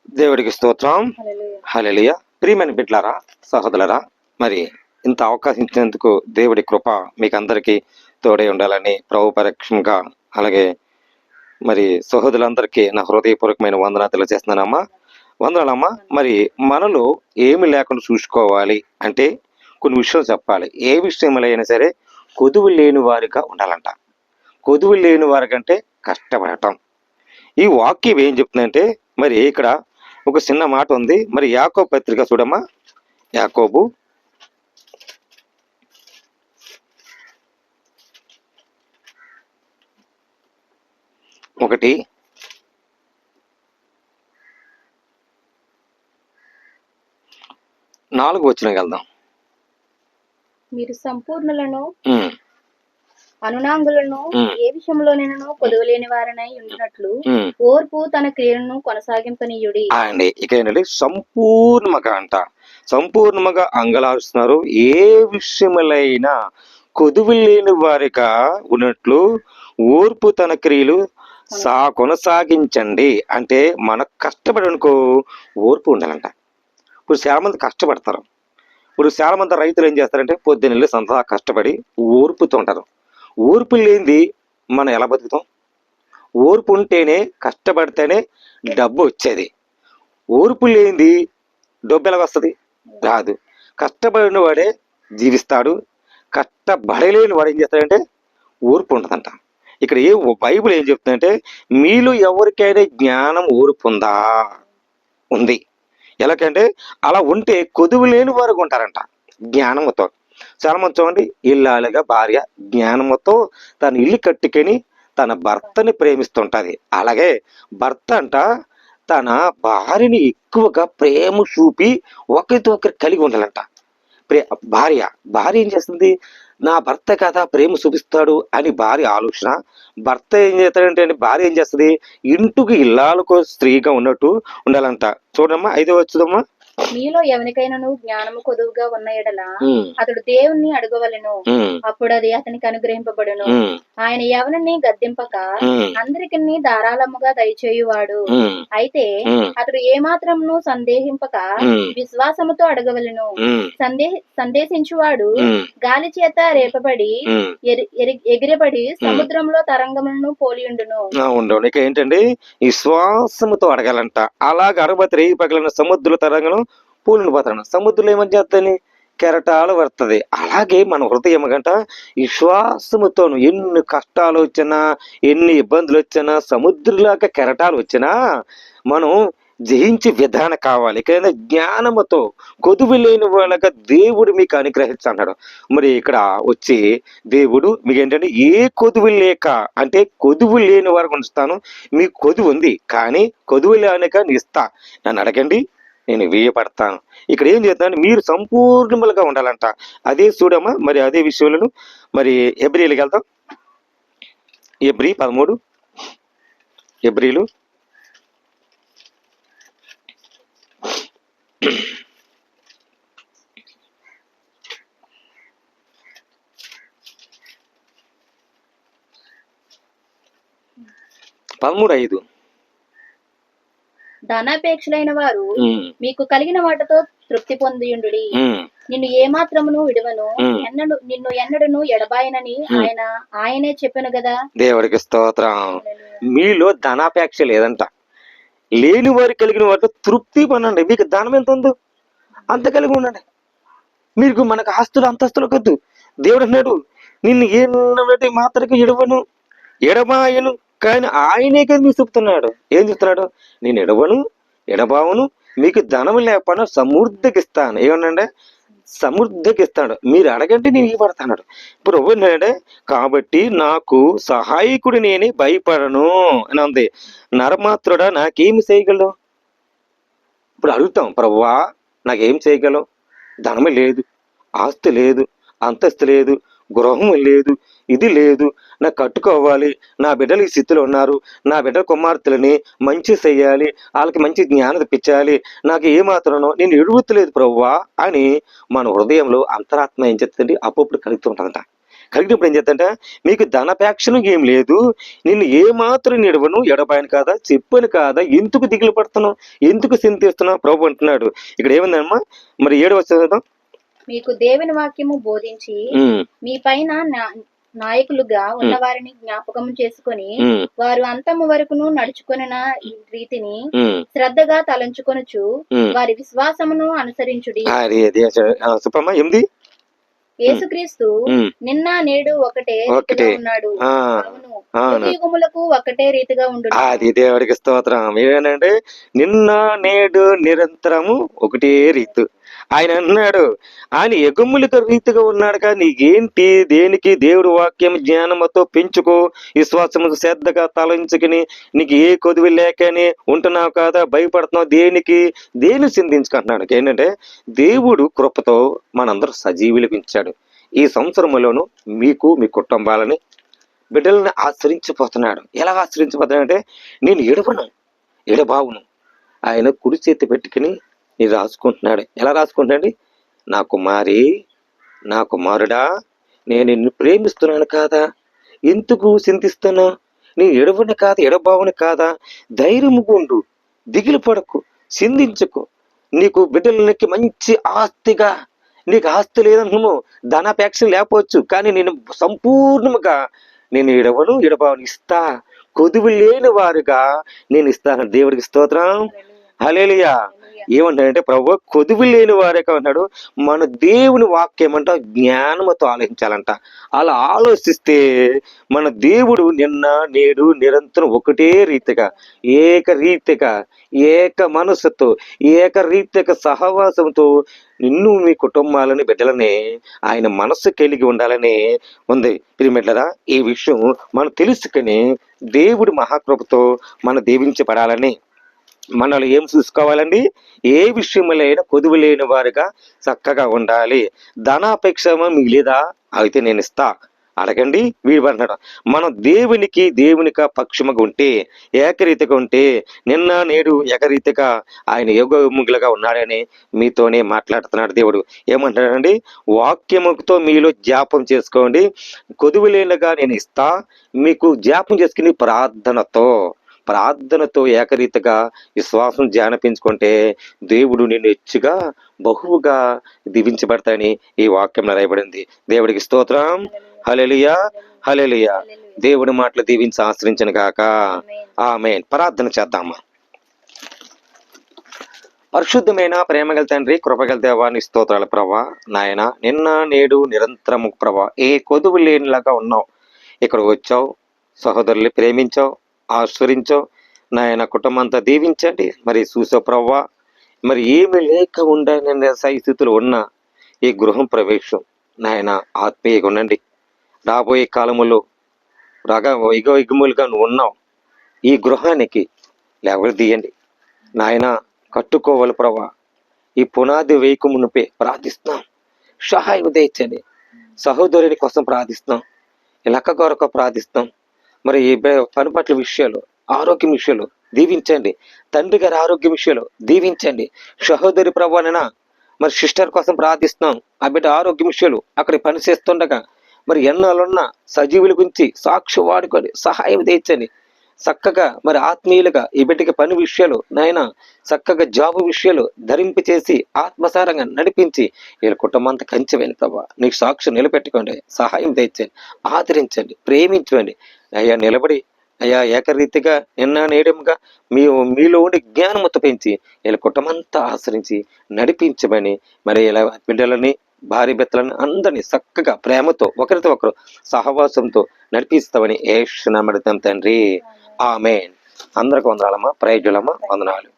దేవుడికి స్తోత్రం. హల్లెలూయా. హల్లెలూయా. ప్రియమైన బిడ్డలారా, సహోదరులారా, మరి ఇంత అవకాశం ఇచ్చినందుకు దేవుడి కృప మీకు అందరికీ తోడై ఉండాలని ప్రభు పరీక్షంగా, అలాగే మరి సహోదరులందరికీ నా హృదయపూర్వకమైన వందనాలు తెలియజేస్తున్నానమ్మా. వందనాలమ్మా. మరి మనలో ఏమి లేకుండా చూసుకోవాలి అంటే కొన్ని విషయాలు చెప్పాలి. ఏ విషయంలో అయినా సరే కొదువు లేని వారిగా ఉండాలంట. కొదువు లేని వారికంటే కష్టపడటం. ఈ వాక్యం ఏం చెప్తుందంటే, మరి ఇక్కడ ఒక చిన్న మాట ఉంది. మరి యాకోబు పత్రిక చూడమ్మా. యాకోబు 1:4 వచనం వెళ్దాం. మీరు సంపూర్ణులను అనునాంగులను ఏ విషయంలోనైనా కొదువలేని వారనై ఉండినట్లు ఓర్పు తన క్రియలను కొనసాగింపనీయుడి. అండి ఇక ఏంటంటే సంపూర్ణముగా అంట. సంపూర్ణముగా అంగలారుస్తున్నారు. ఏ విషయములైనా కొదువు లేని వారిగా ఉన్నట్లు ఓర్పు తన క్రియలు కొనసాగించండి. అంటే మనకు కష్టపడనుకో ఓర్పు ఉండాలంట. ఇప్పుడు చాలా మంది కష్టపడతారు. ఇప్పుడు చాలా మంది రైతులు ఏం చేస్తారంటే పొద్దున్నెళ్ళి సంతా కష్టపడి ఓర్పుతో ఉంటారు. ఓర్పు లేనిది మనం ఎలా బతుకుతాం? ఓర్పు ఉంటేనే, కష్టపడితేనే డబ్బు వచ్చేది. ఓర్పు లేనిది డబ్బు ఎలా వస్తుంది? రాదు. కష్టపడిన వాడే జీవిస్తాడు. కష్టపడలేని వాడు ఏం చేస్తాడంటే ఓర్పు ఉండదంట. ఇక్కడ బైబిల్ ఏం చెప్తుందంటే, మీలో ఎవరికైనా జ్ఞానం ఓర్పు ఉందా? ఉంది. ఎలాగంటే అలా ఉంటే కొదువు లేని వారు ఉంటారంట జ్ఞానంతో. చాలా మంది చూడండి, ఇల్లాలుగా భార్య జ్ఞానంతో తన ఇల్లు కట్టుకొని తన భర్తని ప్రేమిస్తుంటది. అలాగే భర్త అంట తన భార్యని ఎక్కువగా ప్రేమ చూపి ఒకరితో ఒకరు కలిగి ఉండాలంట. భార్య ఏం చేస్తుంది? నా భర్త కదా ప్రేమ చూపిస్తాడు అని భార్య ఆలోచన. భర్త ఏం చేస్తాడంటే భార్య ఏం చేస్తుంది? ఇంటికి ఇల్లాలకు స్త్రీగా ఉన్నట్టు ఉండాలంట. చూడమ్మా 5వ వచ్చుదమ్మా. మీలో ఎవరికైనా జ్ఞానము కొదువుగా ఉన్న ఎడల అతడు దేవుణ్ణి అడగవలెను, అప్పుడు అది అతనికి అనుగ్రహింపబడును. ఆయన ఎవరిని గద్దింపక అందరికి ధారాళముగా దయచేయువాడు. అయితే అతడు ఏమాత్రమును సందేహింపక విశ్వాసముతో అడగవలెను. సందేశించువాడు గాలి చేత రేపబడి ఎగిరబడి సముద్రంలో తరంగములను పోలియుండును. ఇక ఏంటండి? విశ్వాసముతో అడగాలంట. అలాగ అరబతి రేగి పగలిన సముద్ర తరంగం పూలిని పోతాడు. సముద్రంలో ఏమని చేస్తాని కెరటాలు పడుతుంది. అలాగే మన హృదయం గంట విశ్వాసముతోను ఎన్ని కష్టాలు వచ్చినా, ఎన్ని ఇబ్బందులు వచ్చినా, సముద్రంలాగా కెరటాలు వచ్చినా మనం జయించే విధానం కావాలి. కానీ జ్ఞానముతో కొదువు లేని వాళ్ళగా దేవుడు మీకు అనుగ్రహించన్నాడు. మరి ఇక్కడ వచ్చి దేవుడు మీకు ఏంటంటే ఏ కొదువు లేక అంటే కొదువు లేని వారికి ఉంచుతాను. మీకు కొదువు ఉంది కానీ కొదువు లేనిక ఇస్తా, నన్ను అడగండి, నేను వేయపడతాను. ఇక్కడ ఏం చేస్తాను? మీరు సంపూర్ణములుగా ఉండాలంట. అదే చూడమ్మా. మరి అదే విషయంలో మరి హెబ్రీలకు వెళ్తాం. హెబ్రీ 13. హెబ్రీలు 13:5. ధనాపేక్షలైన వారు మీకు కలిగిన వాటితో తృప్తి పొందియుండుడి. నిన్ను ఏమాత్రమును విడువను, నిన్ను ఎన్నడను ఎడబాయనని ఆయనే చెప్పాను కదా. దేవుడికి స్తోత్రం. మీలో ధనాపేక్ష లేదంట. లేని వారు కలిగిన వారితో తృప్తి పొందండి. మీకు ధనం ఎంత ఉందో అంత కలిగి ఉండండి. మీకు మనకు ఆస్తులు అంతస్తులు కొద్దు. దేవుడు అన్నాడు, నిన్ను ఏ మాత్రకి ఎడబాయను కానీ ఆయనే కదా మీకు చెప్తున్నాడు. ఏం చెప్తున్నాడు? నేను ఎడబావును, మీకు ధనము లేకపోయినా సమృద్ధికిస్తాను. ఏమన్నాడే? సమృద్ధికిస్తాడు. మీరు అడగంటే నేను ఇవ్వబడతాడు. ఇప్పుడు ఎవరినాడే? కాబట్టి నాకు సహాయకుడు నేనే, భయపడను అని ఉంది. నరమాత్రుడా నాకేమి చేయగలవు? ఇప్పుడు అడుగుతాం, ప్రభువా నాకేం చేయగలవు? ధనము లేదు, ఆస్తి లేదు, అంతస్తు లేదు, గృహం లేదు, ఇది లేదు, నాకు కట్టుకోవాలి, నా బిడ్డలు ఈ స్థితిలో ఉన్నారు, నా బిడ్డల కుమార్తెలని మంచి చెయ్యాలి, వాళ్ళకి మంచి జ్ఞానం తెప్పించాలి, నాకు ఏమాత్రనో నేను ఎడుగుతలేదు ప్రభువా అని మన హృదయంలో అంతరాత్మ ఏం చెప్తుంది? అప్పుడు కలుగుతూ ఉంటుందంట. కలిగినప్పుడు ఏం చేద్దంట, మీకు ధనాపేక్షను ఏం లేదు, నిన్ను ఏమాత్రం నిడవను, ఎడబాయను కాదా, చెప్పను కాదా, ఎందుకు దిగులు పడుతున్నావు, ఎందుకు చింతిస్తున్నావు ప్రభు అంటున్నాడు. ఇక్కడ ఏముందమ్మా, మరి 7వ వచనం, మీకు దేవుని వాక్యము బోధించి మీ పైన నాయకులుగా ఉన్న వారిని జ్ఞాపకం చేసుకొని వారు అంతము వరకును నడుచుకొనిన రీతిని శ్రద్ధగా తలంచుకొనుచు వారి విశ్వాసమును అనుసరించుడి. సుపమ్మా 8, యేసుక్రీస్తు నిన్న నేడు ఒకటే ఉన్నాడు, అవును యుగములకు ఒకటే రీతిగా ఉండు. అది దేవుడికి స్తోత్రం. ఏనంటే నిన్న నేడు నిరంతరము ఒకటే రీతు. ఆయన అన్నాడు, ఆయన యుగములకు రీతిగా ఉన్నాడు. కానీ నీకేంటి, దేనికి దేవుడు వాక్యం జ్ఞానముతో పెంచుకో, విశ్వాసము శ్రద్ధగా తలంచుకుని, నీకు ఏ కొదువు లేకని ఉంటున్నావు కదా, భయపడుతున్నావు దేనికి, దేని చింతించుకుంటున్నాడు. ఏంటంటే దేవుడు కృపతో మనందరూ సజీవులకు ఇచ్చాడు. ఈ సంవత్సరంలోనూ మీకు మీ కుటుంబాలని బిడ్డలను ఆశ్రయించిపోతున్నాడు. ఎలా ఆశ్రయించిపోతున్నాడంటే, నేను ఎడబావును ఆయన కుడి చేతి పెట్టుకుని నేను రాసుకుంటున్నాడు. ఎలా రాసుకుంటాడండి, నా కుమారి, నా కుమారుడా, నేను నిన్ను ప్రేమిస్తున్నాను కాదా, ఎందుకు చింతిస్తున్నా, నేను ఎడవను కాదా, ఎడబావును కాదా, ధైర్యముగా ఉండు, దిగులు పడకు, చింతించకు, నీకు బిడ్డలకి మంచి ఆస్తిగా, నీకు ఆస్తి లేదను, ధనాపేక్ష లేకపోవచ్చు, కానీ నేను సంపూర్ణముగా నేను ఎడబావుని ఇస్తా, కొదువు లేని వారుగా నేను ఇస్తాను. దేవుడికి స్తోత్రం. హల్లెలూయా. ఏమంటాడంటే ప్రభు కొదువు లేని వారే అన్నాడు. మన దేవుని వాక్యం అంట జ్ఞానముతో ఆలోచించాలంట. అలా ఆలోచిస్తే మన దేవుడు నిన్న నేడు నిరంతరం ఒకటే రీతిగా, ఏకరీతిగా, ఏక మనసుతో, ఏకరీతిగా సహవాసంతో నిన్ను మీ కుటుంబాలని బిడ్డలని ఆయన మనస్సు కలిగి ఉండాలని ఉంది. ప్రియమిత్రులారా, ఈ విషయం మనం తెలుసుకుని దేవుడి మహాకృపతో మనం దీవించబడాలని, మనల్ని ఏం చూసుకోవాలండి, ఏ విషయంలో అయినా కొదువు లేని వారుగా చక్కగా ఉండాలి. ధనాపేక్ష మీకు లేదా, అయితే నేను ఇస్తా, అడగండి వీడు అన్నాడు. మనం దేవునిక పక్షముగా ఉంటే, ఏకరీతిగా ఉంటే, నిన్న నేడు ఏకరీతిగా ఆయన యోగములుగా ఉన్నాడని మీతోనే మాట్లాడుతున్నాడు దేవుడు. ఏమంటాడండి, వాక్యముతో మీలో జ్ఞాపం చేసుకోండి, కొదువు లేనిగా నేను ఇస్తా, మీకు జ్ఞాపం చేసుకుని ప్రార్థనతో ఏకరీతిగా విశ్వాసం ధ్యానించుకుంటే దేవుడు నిన్ను హెచ్చుగా బహువుగా దీవించబడతాయని ఈ వాక్యంలో రాయబడింది. దేవుడికి స్తోత్రం. హల్లెలూయా, హల్లెలూయా. దేవుడి మాటలు దీవించి ఆశ్రయించను గాక. ఆమేన్. ప్రార్థన చేద్దామా. పరిశుద్ధమైన ప్రేమగల తండ్రి, కృపగల దేవాని స్తోత్రాలు ప్రభా. నాయన నిన్న నేడు నిరంతరము ప్రభా, ఏ కొదువు లేనిలాగా ఉన్నావు, ఇక్కడ వచ్చావు, సహోదరుల్ని ప్రేమించావు, ఆశ్రయించావు నాయన, కుటుంబం అంతా దీవించండి. మరి చూసావు ప్రవ్వా, మరి ఏమి లేక ఉండే స్థితిలో ఉన్న ఈ గృహం ప్రవేశం నాయన ఆత్మీయంగా ఉండండి. రాబోయే కాలములో యుగములుగా నువ్వు ఉన్నావు, ఈ గృహానికి లెవెల్ తీయండి నాయన, కట్టుకోవాలి ప్రభా. ఈ పునాది వేయక మునిపే ప్రార్థిస్తున్నాం, సహాయం దయచండి. సహోదరుని కోసం ప్రార్థిస్తున్నాం, లెక్క కొరకు ప్రార్థిస్తున్నాం. మరి ఈ పని పట్ల విషయాలు, ఆరోగ్యం విషయాలు దీవించండి. తండ్రి గారి ఆరోగ్యం విషయాలు దీవించండి. సహోదరి ప్రభానైనా మరి సిస్టర్ కోసం ప్రార్థిస్తున్నాం, ఆ బిడ్డ ఆరోగ్య విషయాలు అక్కడ పని చేస్తుండగా మరి ఎన్నాళ్ళున్న సజీవుల గురించి సాక్షి వాడుకొని సహాయం తెచ్చండి. చక్కగా మరి ఆత్మీయులుగా ఈ బిడ్డకి పని విషయాలు నాయన, చక్కగా జాబు విషయాలు ధరింపి చేసి ఆత్మసారంగా నడిపించి వీళ్ళ కుటుంబం అంతా కంచెవేను ప్రభా. నీకు సాక్షి నిలబెట్టుకోండి, సహాయం తెచ్చండి, ఆదరించండి, ప్రేమించండి అయ్యా. నిలబడి అయ్యా ఏకరీతిగా నిన్న నేడుగా మీలో ఉండి జ్ఞానముతో పెంచి వీళ్ళ కుటుంబంతా ఆశ్రయించి నడిపించమని, మరి ఇలా బిడ్డలని భార్య బిడ్డలని అందరినీ చక్కగా ప్రేమతో ఒకరితో ఒకరు సహవాసంతో నడిపిస్తామని యేసు నామమున తండ్రి. ఆమేన్. అందరికి వందనాలమ్మా, ప్రైజులమ్మా, వందనాలు.